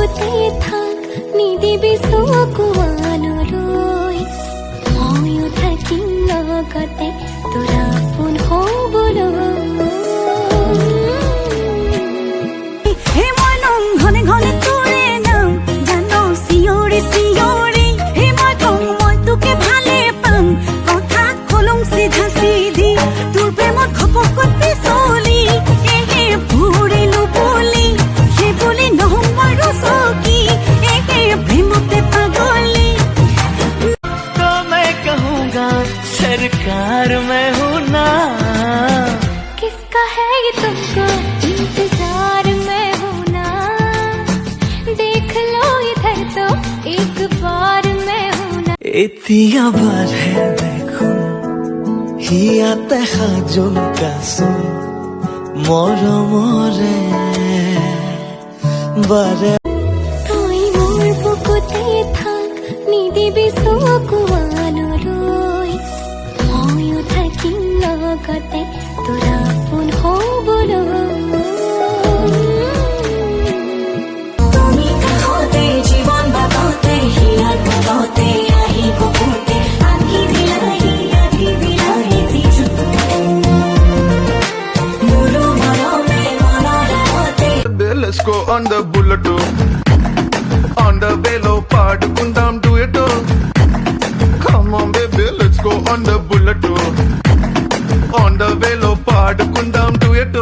বুকুতে থাক নিদিবি চকুৱানলৈ ময়ো থাকিম লগতে তোৰ আপোন হ'বলৈ ঘনে ঘনে তোৰে নাম জানো চিঞৰি চিঞৰি হে মই কওঁ মই তোকে ভালে পাম কথা কলম চিধা চিধি তোৰ প্ৰেমত ঘপকত পিছলি এহে ফুৰিলো বুলি সেই বুলি নহম আৰু চকী এহে প্ৰেমতে পাগলি तो मैं कहूँगा सरकार मैं हूँ ना किसका है ये तुमको इंतजार में हूँ ना देख लो इधर तो एक बार मैं हूँ ना इतिया बार है देखो हियाते साजोन कासोन मोरो मोरे बारे তুই মোৰ বুকুতে থাক নিদিবি চকুৱানলৈ ময়ো থাকিম লগতে তোৰ আপোন হ'বলৈ তুমি কাষতে জীৱন বাটতে হিয়াৰ পদতে আহি বুকুতে আঁকি বিলাহী দিছো মোৰো মৰমে মনৰ আগতে Let's go on the bullet, on the velo, paadukundam duet. Come on, baby, let's go on the bullet, on the velo, paadukundam duet.